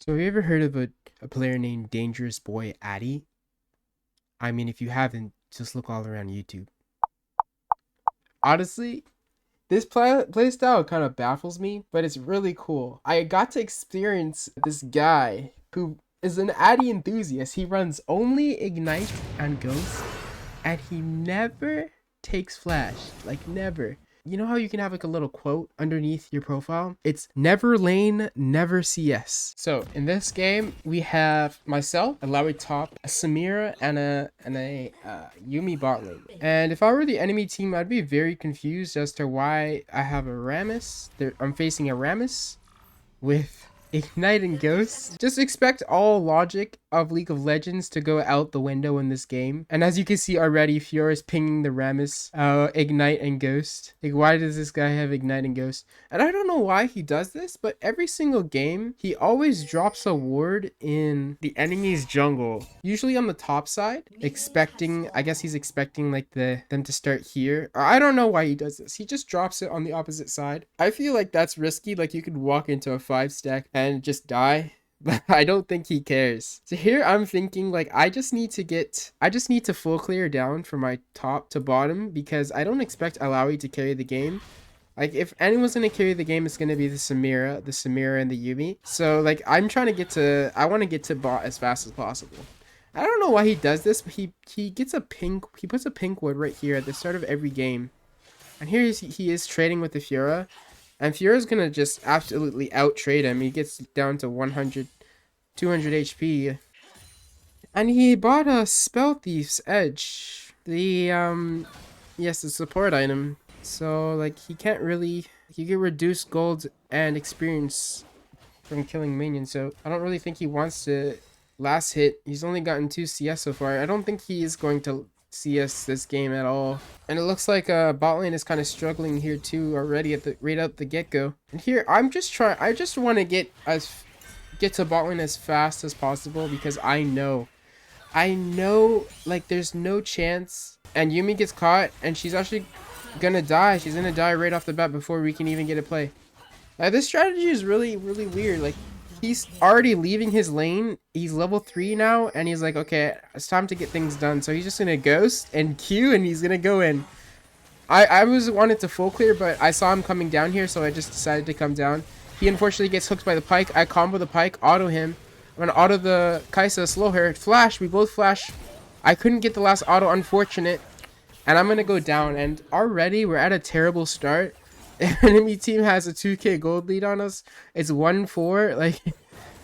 So have you ever heard of a player named Dangerous Boy Addy? I mean, if you haven't, just look all around YouTube. Honestly, this play style kind of baffles me, but it's really cool. I got to experience this guy who is an Addy enthusiast. He runs only Ignite and Ghost, and he never takes Flash. Like, never. You know how you can have like a little quote underneath your profile? It's never lane, never CS. So in this game, we have myself, a Lowy top, a Samira, and a Yumi bot lane. And if I were the enemy team, I'd be very confused as to why I have a Rammus. I'm facing a Rammus with Ignite and Ghost. Just expect all logic of League of Legends to go out the window in this game. And as you can see already, Fiora is pinging the Rammus, Ignite and Ghost. Like, why does this guy have Ignite and Ghost? And I don't know why he does this, but every single game, he always drops a ward in the enemy's jungle. Usually on the top side, I guess he's expecting like them to start here. Or I don't know why he does this. He just drops it on the opposite side. I feel like that's risky. Like, you could walk into a 5-stack and just die. But I don't think he cares. So here I'm thinking like I just need to full clear down from my top to bottom, because I don't expect Alawi to carry the game. Like, if anyone's gonna carry the game, it's gonna be the Samira and the Yumi. So like I want to get to bot as fast as possible. I don't know why he does this, but he puts a pink ward right here at the start of every game. And here he is trading with the Fiora. And Fiora's gonna just absolutely out-trade him. He gets down to 100, 200 HP. And he bought a Spell Thief's Edge. The support item. So, like, he can reduce gold and experience from killing minions. So, I don't really think he wants to last hit. He's only gotten 2 CS so far. I don't think he is going to CS this game at all. And it looks like bot lane is kind of struggling here too already right out the get-go. And here I just want to get to bot lane as fast as possible, because I know like there's no chance, and Yumi gets caught and she's actually gonna die. She's gonna die right off the bat before we can even get a play. This strategy is really weird. Like, he's already leaving his lane. He's level 3 now, and he's like, okay, it's time to get things done. So he's just gonna ghost and Q, and he's gonna go in. I wanted to full clear, but I saw him coming down here, so I just decided to come down. He unfortunately gets hooked by the Pyke. I combo the Pyke, auto him. I'm gonna auto the Kai'Sa, slow her, flash. We both flash. I couldn't get the last auto, unfortunate. And I'm gonna go down, and already we're at a terrible start. Enemy team has a 2k gold lead on us. It's 1-4. Like,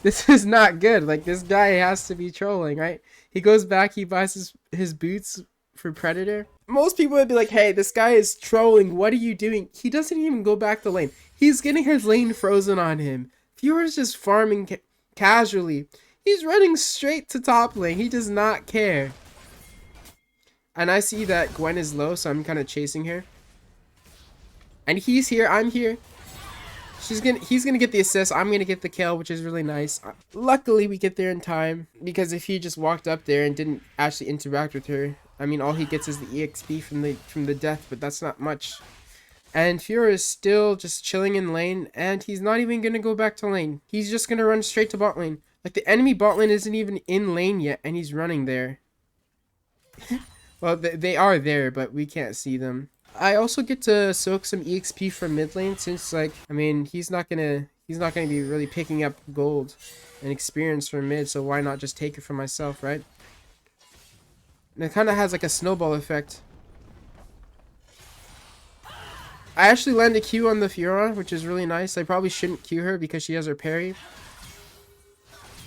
this is not good. Like, this guy has to be trolling, right? He goes back, he buys his boots for Predator. Most people would be like, hey, this guy is trolling, what are you doing? He doesn't even go back to lane. He's getting his lane frozen on him. Fiora's just farming casually. He's running straight to top lane. He does not care. And I see that Gwen is low, so I'm kind of chasing her. And he's here, I'm here. He's gonna get the assist, I'm gonna get the kill, which is really nice. Luckily we get there in time, because if he just walked up there and didn't actually interact with her, I mean, all he gets is the EXP from the death, but that's not much. And Fiora is still just chilling in lane, and he's not even gonna go back to lane. He's just gonna run straight to bot lane. Like, the enemy bot lane isn't even in lane yet, and he's running there. Well, they are there, but we can't see them. I also get to soak some EXP from mid lane, since, like, I mean, he's not gonna be really picking up gold and experience from mid, so why not just take it for myself, right? And it kind of has like a snowball effect. I actually land a Q on the Fiora, which is really nice. I probably shouldn't Q her because she has her parry.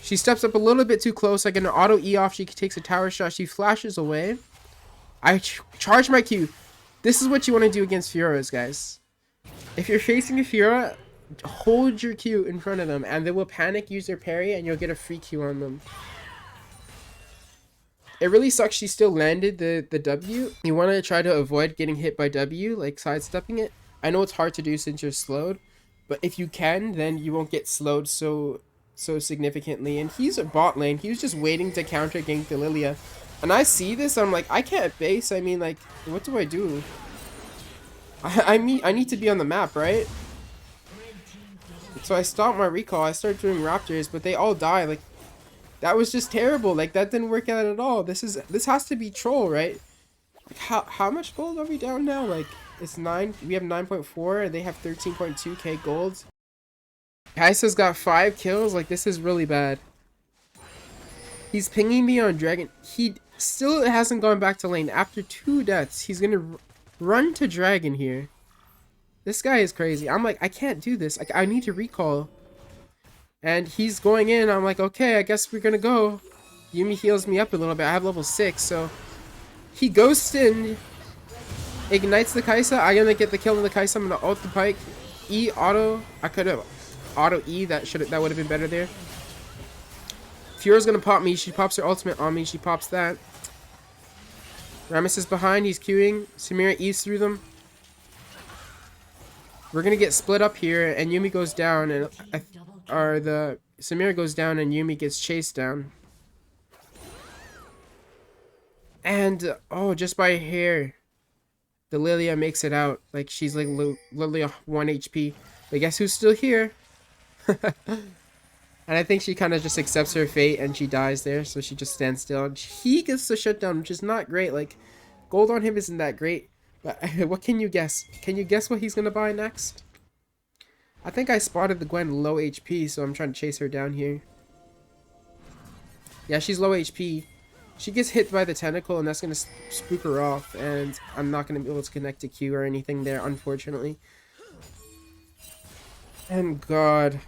She steps up a little bit too close. I get an auto E off. She takes a tower shot. She flashes away. I charge my Q. This is what you want to do against Fioras, guys. If you're facing a Fiora, hold your Q in front of them, and they will panic, use their parry, and you'll get a free Q on them. It really sucks she still landed the W. You want to try to avoid getting hit by W, like sidestepping it. I know it's hard to do since you're slowed, but if you can, then you won't get slowed so significantly. And he's a bot lane. He was just waiting to counter gank the Lilia. And I see this, I'm like, I can't base. I mean, like, what do I do? I need to be on the map, right? So I stopped my recall. I started doing raptors, but they all die. Like, that was just terrible. Like, that didn't work out at all. This has to be troll, right? Like, how much gold are we down now? Like, it's 9. We have 9.4 and they have 13.2k gold. Kai'Sa's got 5 kills. Like, this is really bad. He's pinging me on dragon. He still hasn't gone back to lane after 2 deaths. He's gonna run to dragon here. This guy is crazy. I'm like, I can't do this. Like, I need to recall. And he's going in. I'm like, okay, I guess we're gonna go. Yuumi heals me up a little bit. I have level 6, so he ghosts in, ignites the Kai'Sa. I'm gonna get the kill on the Kai'Sa. I'm gonna ult the Pyke. E auto. I could have auto E. That would have been better there. Fior's gonna pop me. She pops her ultimate on me. She pops that. Rammus is behind. He's queuing. Samira E's through them. We're gonna get split up here, and Yuumi goes down, and Samira goes down, and Yuumi gets chased down. And oh, just by a hair, the Lilia makes it out. Like, she's like literally 1 HP. But guess who's still here? And I think she kind of just accepts her fate, and she dies there. So she just stands still, and he gets the shutdown, which is not great. Like, gold on him isn't that great. But what can you guess? Can you guess what he's gonna buy next? I think I spotted the Gwen low HP, so I'm trying to chase her down here. Yeah, she's low HP. She gets hit by the tentacle, and that's gonna spook her off, and I'm not gonna be able to connect to Q or anything there, unfortunately. And God,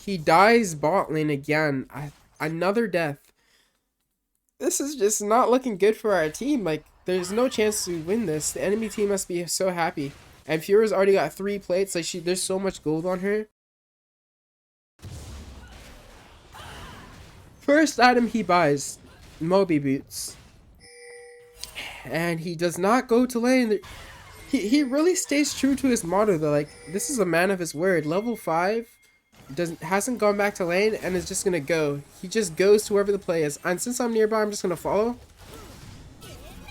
he dies bot lane again. Another death. This is just not looking good for our team. Like, there's no chance to win this. The enemy team must be so happy. And Fior's already got 3 plates. Like, there's so much gold on her. First item he buys, Moby boots. And he does not go to lane. He really stays true to his motto though. Like, this is a man of his word. Level 5 hasn't gone back to lane and is just gonna go. He just goes to wherever the play is. And since I'm nearby, I'm just gonna follow.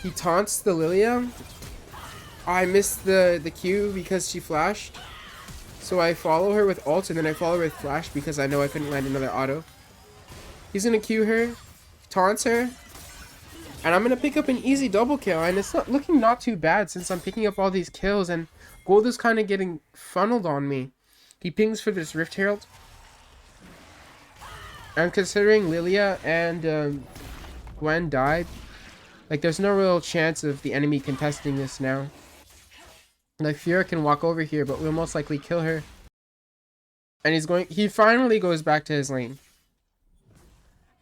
He taunts the Lilia. I missed the Q because she flashed. So I follow her with ult, and then I follow her with flash because I know I couldn't land another auto. He's gonna Q her, taunts her, and I'm gonna pick up an easy double kill. And it's not looking not too bad since I'm picking up all these kills, and gold is kind of getting funneled on me. He pings for this Rift Herald. And considering Lilia and Gwen died, like, there's no real chance of the enemy contesting this now. Like, Fiora can walk over here, but we'll most likely kill her. And he finally goes back to his lane.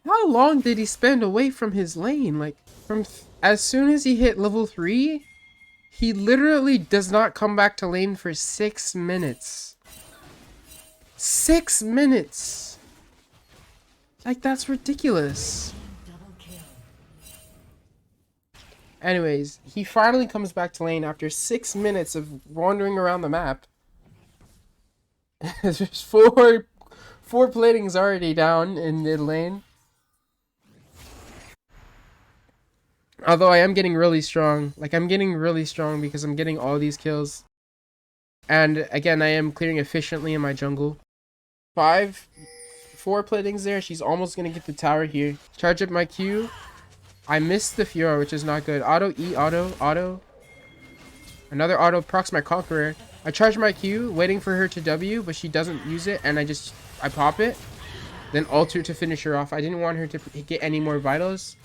How long did he spend away from his lane? Like, as soon as he hit level 3, he literally does not come back to lane for 6 minutes. 6 minutes! Like, that's ridiculous. Anyways, he finally comes back to lane after 6 minutes of wandering around the map. There's four platings already down in mid lane. Although I am getting really strong. Like, I'm getting really strong because I'm getting all these kills. And again, I am clearing efficiently in my jungle. 4 platings there. She's almost gonna get the tower here. Charge up my Q. I missed the Fiora, which is not good. Auto E, auto. Another auto procs my Conqueror. I charge my Q, waiting for her to W, but she doesn't use it, and I pop it. Then alter to finish her off. I didn't want her to get any more vitals,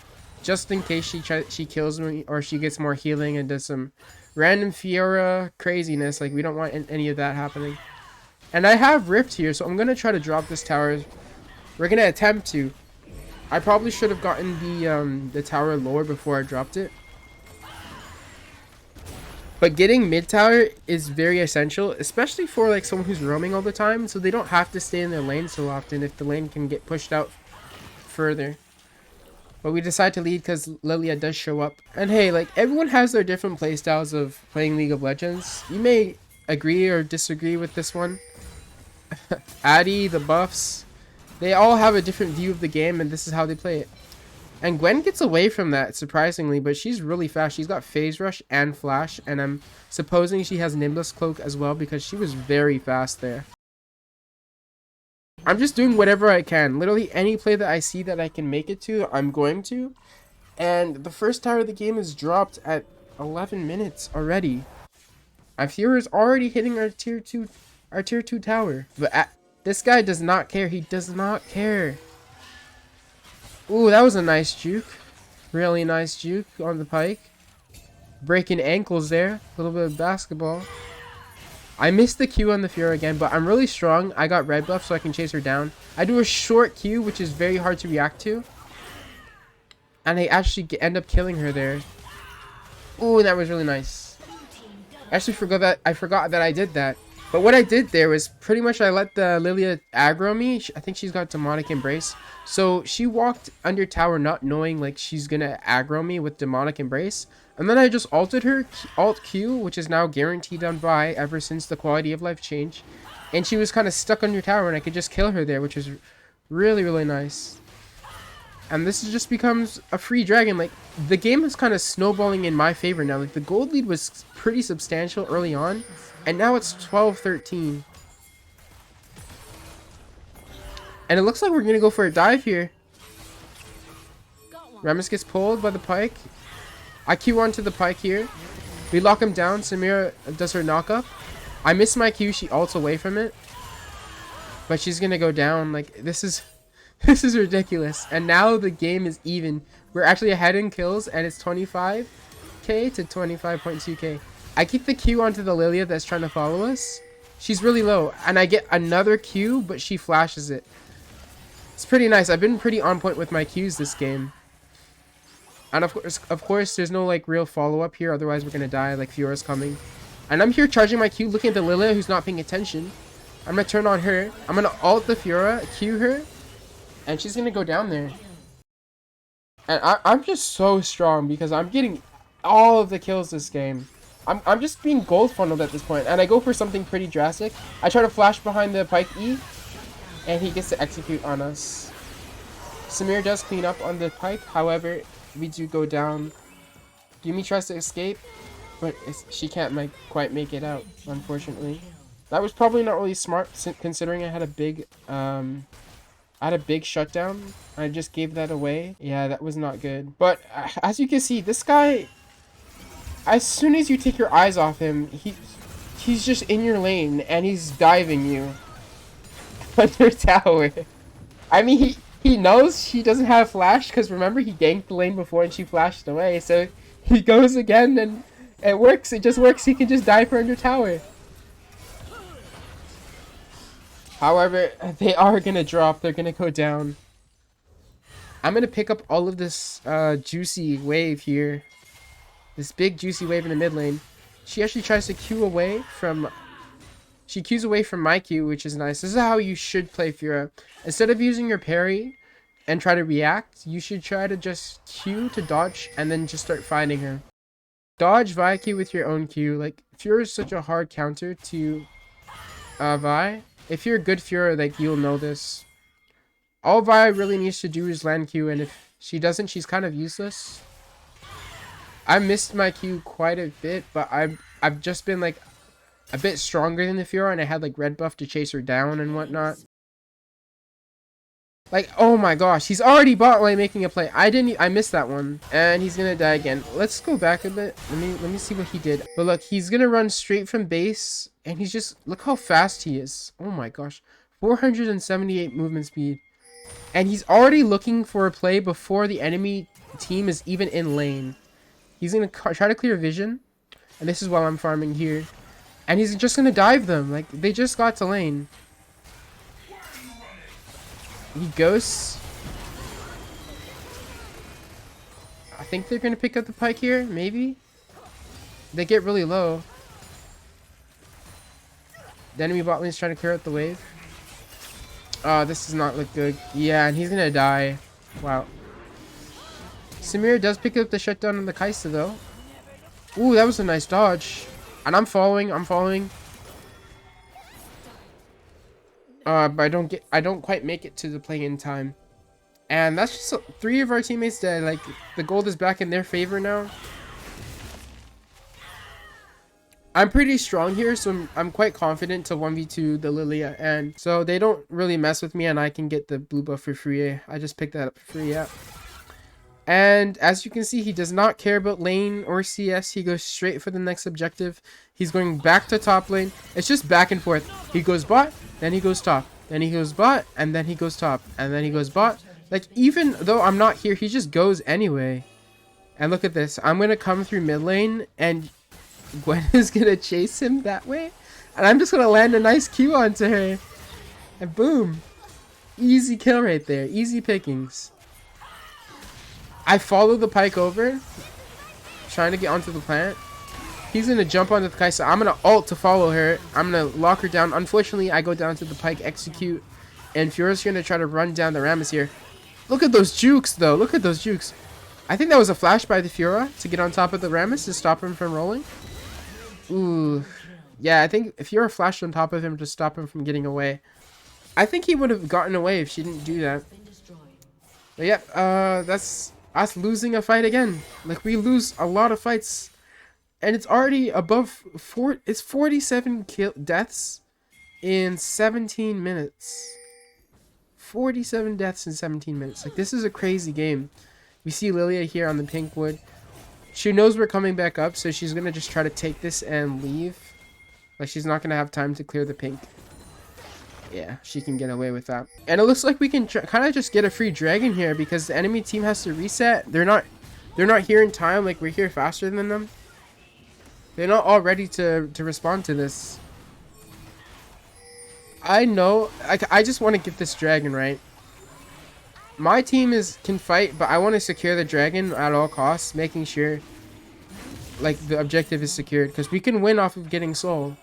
just in case she kills me, or she gets more healing and does some random Fiora craziness. Like, we don't want any of that happening. And I have Rift here, so I'm gonna try to drop this tower. We're gonna attempt to. I probably should have gotten the tower lower before I dropped it. But getting mid tower is very essential, especially for like someone who's roaming all the time, so they don't have to stay in their lane so often if the lane can get pushed out further. But we decide to lead because Lilia does show up. And hey, like, everyone has their different playstyles of playing League of Legends. You may agree or disagree with this one. Addy, the buffs, they all have a different view of the game, and this is how they play it. And Gwen gets away from that, surprisingly, but she's really fast. She's got Phase Rush and Flash, and I'm supposing she has Nimbus Cloak as well because she was very fast there. I'm just doing whatever I can. Literally any play that I see that I can make it to, I'm going to. And the first tower of the game is dropped at 11 minutes already. Our Fuhrer is already hitting our tier 2 tower. But this guy does not care. He does not care. Ooh, that was a nice juke. Really nice juke on the pike. Breaking ankles there. A little bit of basketball. I missed the Q on the Fuhrer again, but I'm really strong. I got red buff so I can chase her down. I do a short Q, which is very hard to react to. And I actually end up killing her there. Ooh, that was really nice. I actually forgot that I did that. But what I did there was pretty much I let the Lilia aggro me. I think she's got Demonic Embrace. So she walked under tower not knowing like she's gonna aggro me with Demonic Embrace. And then I just ulted her, Alt Q, which is now guaranteed on Vi ever since the quality of life change. And she was kind of stuck under tower and I could just kill her there, which is really, really nice. And this just becomes a free dragon. Like, the game is kind of snowballing in my favor now. Like, the gold lead was pretty substantial early on. And now it's 12-13. And it looks like we're going to go for a dive here. Rammus gets pulled by the pike. I Q onto the pike here. We lock him down. Samira does her knock up. I miss my Q. She ults away from it. But she's going to go down. Like, this is ridiculous. And now the game is even. We're actually ahead in kills. And it's 25k to 25.2k. I keep the Q onto the Lilia that's trying to follow us. She's really low. And I get another Q, but she flashes it. It's pretty nice. I've been pretty on point with my Qs this game. And of course, there's no like real follow-up here. Otherwise, we're going to die. Like, Fiora's coming. And I'm here charging my Q, looking at the Lilia who's not paying attention. I'm going to turn on her. I'm going to ult the Fiora, Q her. And she's going to go down there. And I'm just so strong because I'm getting all of the kills this game. I'm just being gold funneled at this point, and I go for something pretty drastic. I try to flash behind the pike E, and he gets to execute on us. Samir does clean up on the pike, however, we do go down. Yumi tries to escape, but she can't quite make it out, unfortunately. That was probably not really smart, considering I had a big shutdown. I just gave that away. Yeah, that was not good. But as you can see, this guy, as soon as you take your eyes off him, he's just in your lane and he's diving you under tower. I mean, he knows she doesn't have flash because remember he ganked the lane before and she flashed away. So he goes again and it works. It just works. He can just dive her under tower. However, they are gonna drop. They're gonna go down. I'm gonna pick up all of this juicy wave here. This big juicy wave in the mid lane. She actually tries to Q away from... She Qs away from my Q, which is nice. This is how you should play Fiora. Instead of using your parry and try to react, you should try to just Q to dodge and then just start fighting her. Dodge Vi Q with your own Q. Like, Fiora is such a hard counter to Vi. If you're a good Fiora, like, you'll know this. All Vi really needs to do is land Q, and if she doesn't, she's kind of useless. I missed my Q quite a bit, but I've just been like a bit stronger than the Fiora, and I had like red buff to chase her down and whatnot. Like, oh my gosh, he's already bot lane making a play. I missed that one, and he's gonna die again. Let's go back a bit. Let me see what he did. But look, he's gonna run straight from base, and he's just look how fast he is. Oh my gosh, 478 movement speed, and he's already looking for a play before the enemy team is even in lane. He's going to try to clear vision. And this is while I'm farming here. And he's just going to dive them. Like, they just got to lane. He ghosts. I think they're going to pick up the pike here. Maybe. They get really low. The enemy bot lane is trying to clear out the wave. Oh, this does not look good. Yeah, and he's going to die. Wow. Samir does pick up the shutdown on the Kaisa though. Ooh, that was a nice dodge. And I'm following. But I don't quite make it to the play-in time. And that's just 3 of our teammates dead. Like, the gold is back in their favor now. I'm pretty strong here, so I'm quite confident to 1v2 the Lilia, and so they don't really mess with me, and I can get the blue buff for free. I just picked that up for free, yeah. And as you can see, he does not care about lane or CS. He goes straight for the next objective. He's going back to top lane. It's just back and forth. He goes bot, then he goes top. Then he goes bot, and then he goes top. And then he goes bot. Like, even though I'm not here, he just goes anyway. And look at this. I'm going to come through mid lane, and Gwen is going to chase him that way. And I'm just going to land a nice Q onto her. And boom. Easy kill right there. Easy pickings. I follow the Pyke over, trying to get onto the plant. He's going to jump onto the Kai'Sa. I'm going to ult to follow her. I'm going to lock her down. Unfortunately, I go down to the Pyke, execute, and Fior's going to try to run down the Rammus here. Look at those jukes, though. Look at those jukes. I think that was a flash by the Fiora to get on top of the Rammus to stop him from rolling. Ooh. Yeah, I think Fiora flashed on top of him to stop him from getting away. I think he would have gotten away if she didn't do that. But yeah, that's us losing a fight again. Like, we lose a lot of fights, and it's already above it's 47 deaths in 17 minutes. 47 deaths in 17 minutes. Like, this is a crazy game. We see Lilia here on the pink wood. She knows we're coming back up, so she's gonna just try to take this and leave. Like, she's not gonna have time to clear the pink. Yeah, she can get away with that. And it looks like we can kind of just get a free dragon here because the enemy team has to reset. They're not here in time. Like, we're here faster than them. They're not all ready to respond to this. I know. I just want to get this dragon, right? My team can fight, but I want to secure the dragon at all costs, making sure like the objective is secured, because we can win off of getting soul.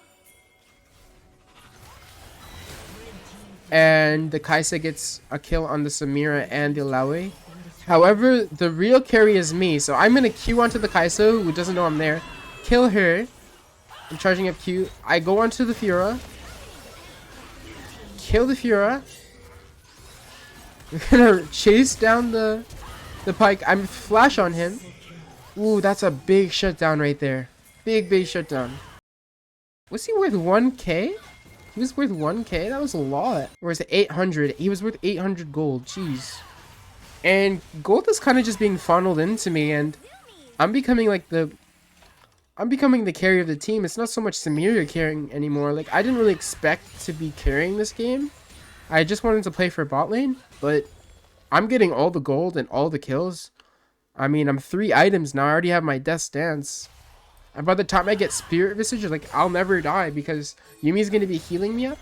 And the Kai'Sa gets a kill on the Samira and the Laue. However, the real carry is me, so I'm gonna Q onto the Kai'Sa, who doesn't know I'm there. Kill her. I'm charging up Q. I go onto the Fiora. Kill the Fiora. We're gonna chase down the Pyke. I'm flash on him. Ooh, that's a big shutdown right there. Big shutdown. Was he worth 1k? He was worth 1k? That was a lot. Or is it 800? He was worth 800 gold. Jeez. And gold is kind of just being funneled into me, and I'm becoming like the carry of the team. It's not so much Samira carrying anymore. Like, I didn't really expect to be carrying this game. I just wanted to play for bot lane, but I'm getting all the gold and all the kills. I mean, I'm 3 items now. I already have my Death's Dance. And by the time I get Spirit Visage, like, I'll never die because Yumi's going to be healing me up.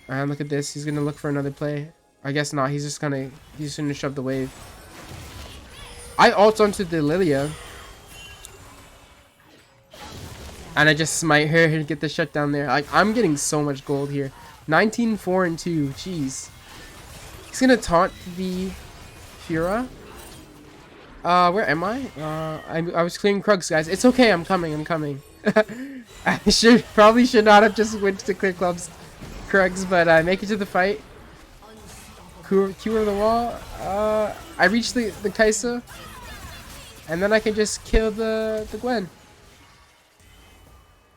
And look at this. He's going to look for another play. I guess not. He's just going to shove the wave. I ult onto the Lilia. And I just smite her and get the shutdown there. Like, I'm getting so much gold here. 19, 4, and 2. Jeez. He's going to taunt the Fiora. Where am I? I was clearing Krugs, guys. It's okay. I'm coming. I probably should not have just went to clear Krugs, but I make it to the fight. Q over the wall. I reach the Kai'Sa, and then I can just kill the Gwen.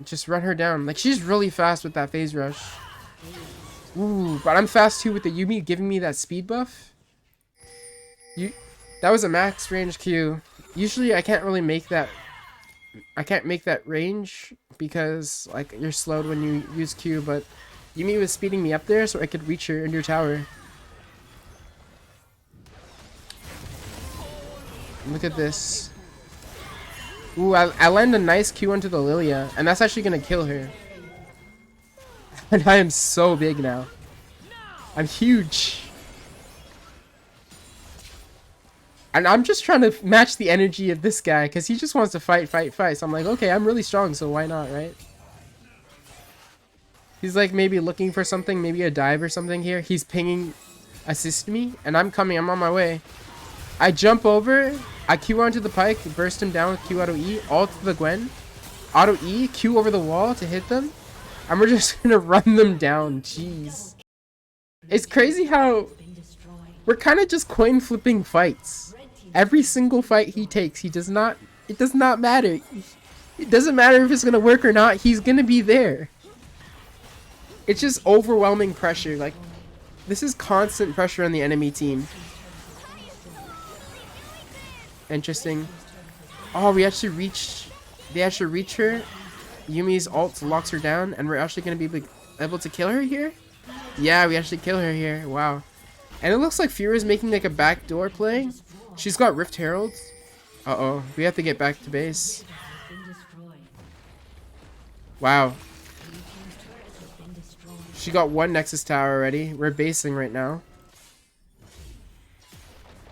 Just run her down. Like, she's really fast with that phase rush. Ooh, but I'm fast too with the Yumi giving me that speed buff. That was a max range Q. Usually I can't really make that. I can't make that range because, like, you're slowed when you use Q, but Yumi was speeding me up there so I could reach her in your tower. Look at this. Ooh, I land a nice Q onto the Lilia, and that's actually gonna kill her. And I am so big now. I'm huge. And I'm just trying to match the energy of this guy, because he just wants to fight. So I'm like, okay, I'm really strong, so why not, right? He's like maybe looking for something, maybe a dive or something here. He's pinging assist me, and I'm coming. I'm on my way. I jump over. I Q onto the Pyke, burst him down with Q auto E, ult to the Gwen. Auto E, Q over the wall to hit them. And we're just going to run them down. Jeez. It's crazy how we're kind of just coin flipping fights. Every single fight he takes, it does not matter. It doesn't matter if it's gonna work or not, he's gonna be there. It's just overwhelming pressure. Like, this is constant pressure on the enemy team. Interesting. Oh, we actually reached... They actually reach her. Yumi's ult locks her down, and we're actually gonna be able to kill her here? Yeah, we actually kill her here. Wow. And it looks like Fira's making like a backdoor play. She's got Rift Heralds. Uh-oh. We have to get back to base. Wow. She got one Nexus Tower already. We're basing right now.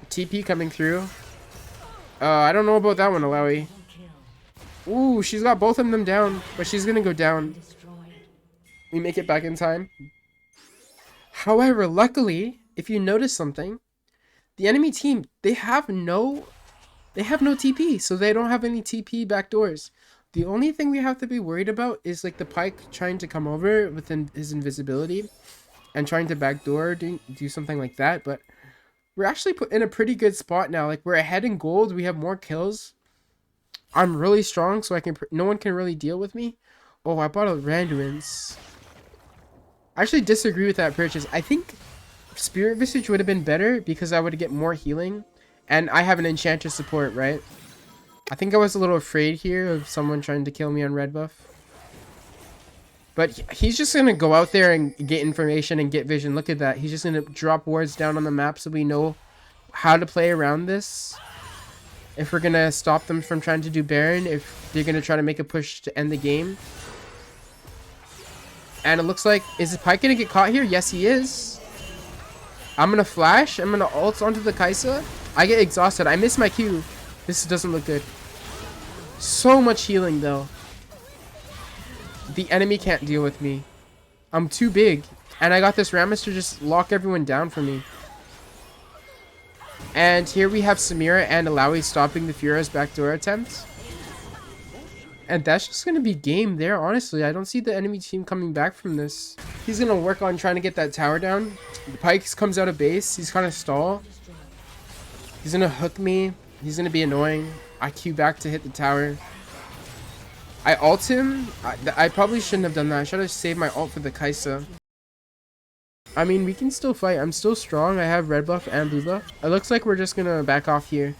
TP coming through. I don't know about that one, Alawi. Ooh, she's got both of them down, but she's gonna go down. We make it back in time. However, luckily, if you notice something, the enemy team, they have no TP, so they don't have any TP backdoors. The only thing we have to be worried about is like the Pyke trying to come over within his invisibility and trying to backdoor, do something like that. But we're actually put in a pretty good spot now. Like, we're ahead in gold. We have more kills. I'm really strong, so no one can really deal with me. Oh, I bought a Randuin's. I actually disagree with that purchase. I think Spirit Visage would have been better because I would get more healing. And I have an Enchantress support, right? I think I was a little afraid here of someone trying to kill me on red buff. But he's just going to go out there and get information and get vision. Look at that. He's just going to drop wards down on the map so we know how to play around this. If we're going to stop them from trying to do Baron. If they're going to try to make a push to end the game. And it looks like... Is the Pyke going to get caught here? Yes, he is. I'm going to flash. I'm going to ult onto the Kai'Sa. I get exhausted. I miss my Q. This doesn't look good. So much healing, though. The enemy can't deal with me. I'm too big. And I got this Rammus to just lock everyone down for me. And here we have Samira and Alawi stopping the Fura's backdoor attempt. And that's just going to be game there, honestly. I don't see the enemy team coming back from this. He's going to work on trying to get that tower down. The Pyke comes out of base. He's kind of stall. He's going to hook me. He's going to be annoying. I Q back to hit the tower. I ult him. I probably shouldn't have done that. I should have saved my ult for the Kai'Sa. I mean, we can still fight. I'm still strong. I have red buff and blue buff. It looks like we're just going to back off here.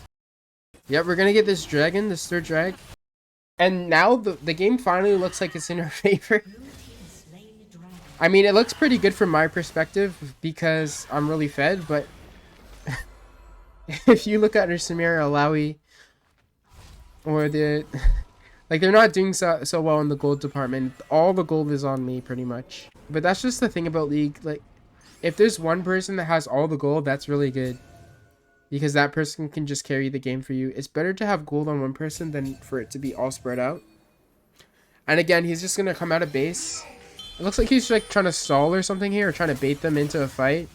Yep, we're going to get this dragon, this third drag. And now the game finally looks like it's in our favor. I mean, it looks pretty good from my perspective because I'm really fed, but... if you look at her Samira, Alawi, or the... like, they're not doing so well in the gold department. All the gold is on me, pretty much. But that's just the thing about League. Like, if there's one person that has all the gold, that's really good. Because that person can just carry the game for you. It's better to have gold on one person than for it to be all spread out. And again, he's just going to come out of base. It looks like he's like trying to stall or something here, or trying to bait them into a fight.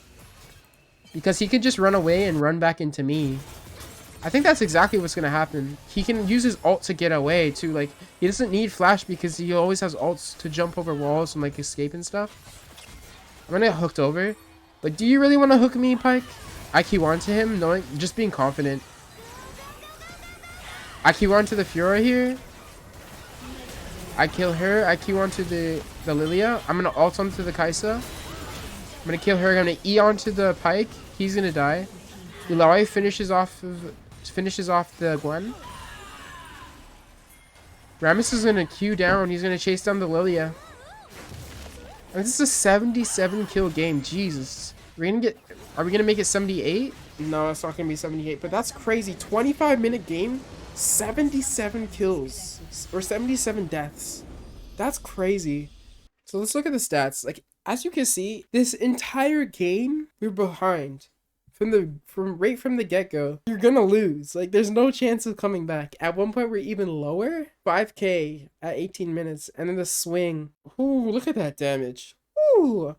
Because he could just run away and run back into me. I think that's exactly what's going to happen. He can use his ult to get away too. Like, he doesn't need flash because he always has ults to jump over walls and like escape and stuff. I'm going to get hooked over. Like, do you really want to hook me, Pyke? I Q on to him, knowing, just being confident. I Q on to the Fiora here. I kill her. I Q on to the Lilia. I'm going to ult onto the Kai'Sa. I'm going to kill her. I'm going to E onto the Pyke. He's going to die. Ilaoi finishes off the Gwen. Rammus is going to Q down. He's going to chase down the Lilia. And this is a 77 kill game. Jesus. Are we going to make it 78? No, it's not going to be 78. But that's crazy. 25-minute game. 77 kills. Or 77 deaths. That's crazy. So let's look at the stats. Like, as you can see, this entire game, we're behind. Right from the get-go, you're gonna lose. Like, there's no chance of coming back. At one point, we're even lower. 5k at 18 minutes. And then the swing. Ooh, look at that damage. Ooh.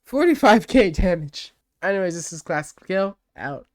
45k damage. Anyways, this is Klassicalkill. Out.